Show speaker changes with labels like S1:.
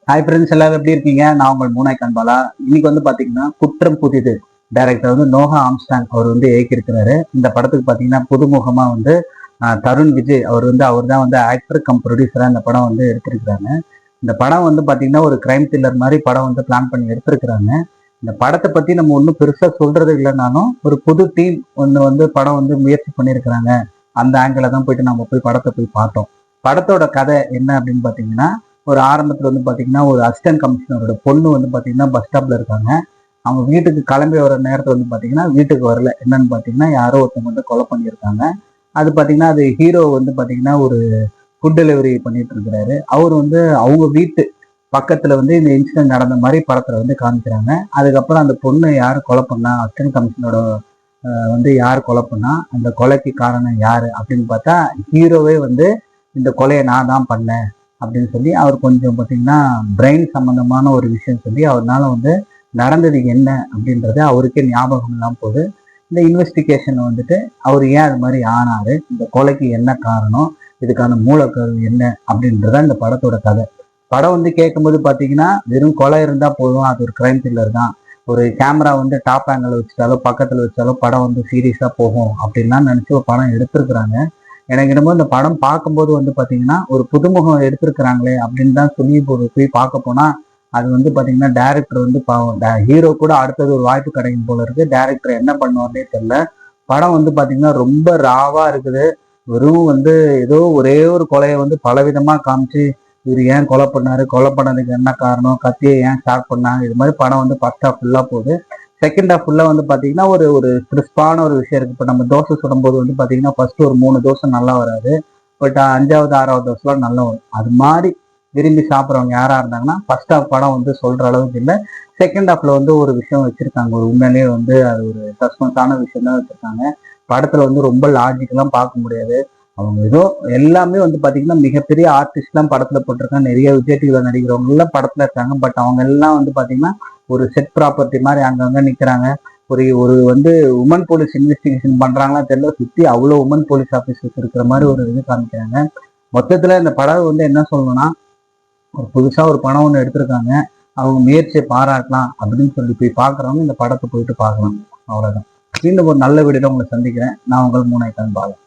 S1: Hi friends, எல்லாரும் எப்படி இருக்கீங்க? நான் உங்கள் மூனாய் கண்பாலா. இன்னைக்கு வந்து பாத்தீங்கன்னா குற்றம் புதிது டைரக்டர் வந்து நோஹா ஆம்ஸ்டாங் அவர் வந்து இயக்கியிருக்கிறாரு. இந்த படத்துக்கு பாத்தீங்கன்னா புதுமுகமா வந்து தருண் விஜய் அவர் தான் வந்து ஆக்டர் கம் ப்ரொடியூசரா இந்த படம் வந்து எடுத்திருக்கிறாங்க. இந்த படம் வந்து பாத்தீங்கன்னா ஒரு கிரைம் த்ரில்லர் மாதிரி படம் வந்து பிளான் பண்ணி எடுத்திருக்கிறாங்க. இந்த படத்தை பத்தி நம்ம ஒன்றும் பெருசா சொல்றது இல்லைனாலும் ஒரு புது டீம் ஒன்று வந்து படம் வந்து முயற்சி பண்ணியிருக்கிறாங்க. அந்த ஆங்கில தான் போயிட்டு நம்ம போய் படத்தை போய் பார்த்தோம். படத்தோட கதை என்ன அப்படின்னு பாத்தீங்கன்னா, ஒரு ஆரம்பத்துல வந்து பாத்தீங்கன்னா ஒரு அசிஸ்டன்ட் கமிஷனரோட பொண்ணு வந்து பாத்தீங்கன்னா பஸ் ஸ்டாப்ல இருக்காங்க. அவங்க வீட்டுக்கு கிளம்பி வர நேரத்துல வந்து பாத்தீங்கன்னா வீட்டுக்கு வரல. என்னன்னு பாத்தீங்கன்னா யாரோ ஒருத்தவங்க வந்து கொலை பண்ணியிருக்காங்க. அது பாத்தீங்கன்னா அது ஹீரோ வந்து பாத்தீங்கன்னா ஒரு ஃபுட் டெலிவரி பண்ணிட்டு இருக்கிறாரு. அவர் வந்து அவங்க வீட்டு பக்கத்துல வந்து இந்த இன்சிடென்ட் நடந்த மாதிரி படத்துல வந்து காமிக்கிறாங்க. அதுக்கப்புறம் அந்த பொண்ணு யாரு கொலை பண்ணா, அசிஸ்டன்ட் கமிஷனரோட வந்து யார் கொலை பண்ணா, அந்த கொலைக்கு காரணம் யாரு அப்படின்னு பார்த்தா ஹீரோவே வந்து இந்த கொலையை நான் தான் பண்ணேன் அப்படின்னு சொல்லி அவர் கொஞ்சம் பார்த்தீங்கன்னா பிரெயின் சம்பந்தமான ஒரு விஷயம் சொல்லி அவர்னால வந்து நடந்தது என்ன அப்படின்றது அவருக்கே ஞாபகம் இல்லாம போகுது. இந்த இன்வெஸ்டிகேஷன் வந்துட்டு அவர் ஏன் அது மாதிரி ஆனாரு, இந்த கொலைக்கு என்ன காரணம், இதுக்கான மூலக்கரு என்ன அப்படின்றத இந்த படத்தோட கதை. படம் வந்து கேட்கும்போது பார்த்தீங்கன்னா வெறும் கொலை இருந்தா போதும், அது ஒரு கிரைம் த்ரில்லர் தான், ஒரு கேமரா வந்து டாப் ஆங்கிள் வச்சுட்டாலோ பக்கத்துல வச்சாலோ படம் வந்து சீரியஸா போகும் அப்படின்லாம் நினைச்சு ஒரு படம் எடுத்திருக்கிறாங்க. எனக்கு என்னமோ இந்த படம் பார்க்கும்போது வந்து பாத்தீங்கன்னா ஒரு புதுமுகம் எடுத்திருக்கிறாங்களே அப்படின்னு தான் சொல்லி போய் பார்க்க போனா அது வந்து பாத்தீங்கன்னா டைரக்டர் வந்து பாவம், ஹீரோ கூட அடுத்தது ஒரு வாய்ப்பு கிடைக்கும் போல இருக்கு. டைரக்டர் என்ன பண்ணுவார்னே தெரியல. படம் வந்து பாத்தீங்கன்னா ரொம்ப ராவா இருக்குது. வெறும் வந்து ஏதோ ஒரே ஒரு கொலையை வந்து பலவிதமா காமிச்சு இவர் ஏன் கொலை பண்ணாரு, கொலை பண்ணதுக்கு என்ன காரணம், கத்தியை ஏன் ஸ்டார்ட் பண்ணாங்க, இது மாதிரி படம் வந்து ஃபர்ஸ்ட் ஹாஃப் ஃபுல்லா போகுது. செகண்ட் ஹாஃப் ஃபுல்லா வந்து பாத்தீங்கன்னா ஒரு ஒரு கிறிஸ்பான ஒரு விஷயம் இருக்கு. இப்போ நம்ம தோசை சுடும்போது வந்து பாத்தீங்கன்னா ஃபர்ஸ்ட் ஒரு 3 தோசை நல்லா வராது, பட் 5வது 6வது தோசைலாம் நல்லா வரும். அது மாதிரி விரும்பி சாப்பிட்றவங்க யாரா இருந்தாங்கன்னா ஃபர்ஸ்ட் ஹாஃப் படம் வந்து சொல்ற அளவுக்கு இல்லை. செகண்ட் ஹாஃப்ல வந்து ஒரு விஷயம் வச்சிருக்காங்க, ஒரு உண்மையிலேயே வந்து அது ஒரு சஸ்பென்ஸான விஷயம் தான் வச்சிருக்காங்க. படத்துல வந்து ரொம்ப லாஜிக்கெல்லாம் பார்க்க முடியாது. அவங்க ஏதோ எல்லாமே வந்து பாத்தீங்கன்னா மிகப்பெரிய ஆர்டிஸ்ட் எல்லாம் படத்துல போட்டிருக்காங்க. நிறைய விஜய் டிவில நடிக்கிறவங்க எல்லாம் படத்துல இருக்காங்க. பட் அவங்க எல்லாம் வந்து பாத்தீங்கன்னா ஒரு செட் ப்ராப்பர்ட்டி மாதிரி அங்கங்க நிக்கிறாங்க. ஒரு ஒரு வந்து உமன் போலீஸ் இன்வெஸ்டிகேஷன் பண்றாங்களா தெரியல, சுத்தி அவ்வளவு உமன் போலீஸ் ஆபீசர்ஸ் இருக்கிற மாதிரி ஒரு இது காமிக்கிறாங்க. மொத்தத்துல இந்த படம் வந்து என்ன சொல்லணும்னா ஒரு புதுசா ஒரு படம் ஒன்று எடுத்திருக்காங்க. அவங்க முயற்சியை பாராட்டலாம் அப்படின்னு சொல்லி போய் பாக்குறவங்க இந்த படத்தை போயிட்டு பார்க்கலாம். அவ்வளவுதான். மீண்டும் ஒரு நல்ல வீடியோல உங்களை சந்திக்கிறேன். நான் உங்கள் மூனாய் கண்பாலன்.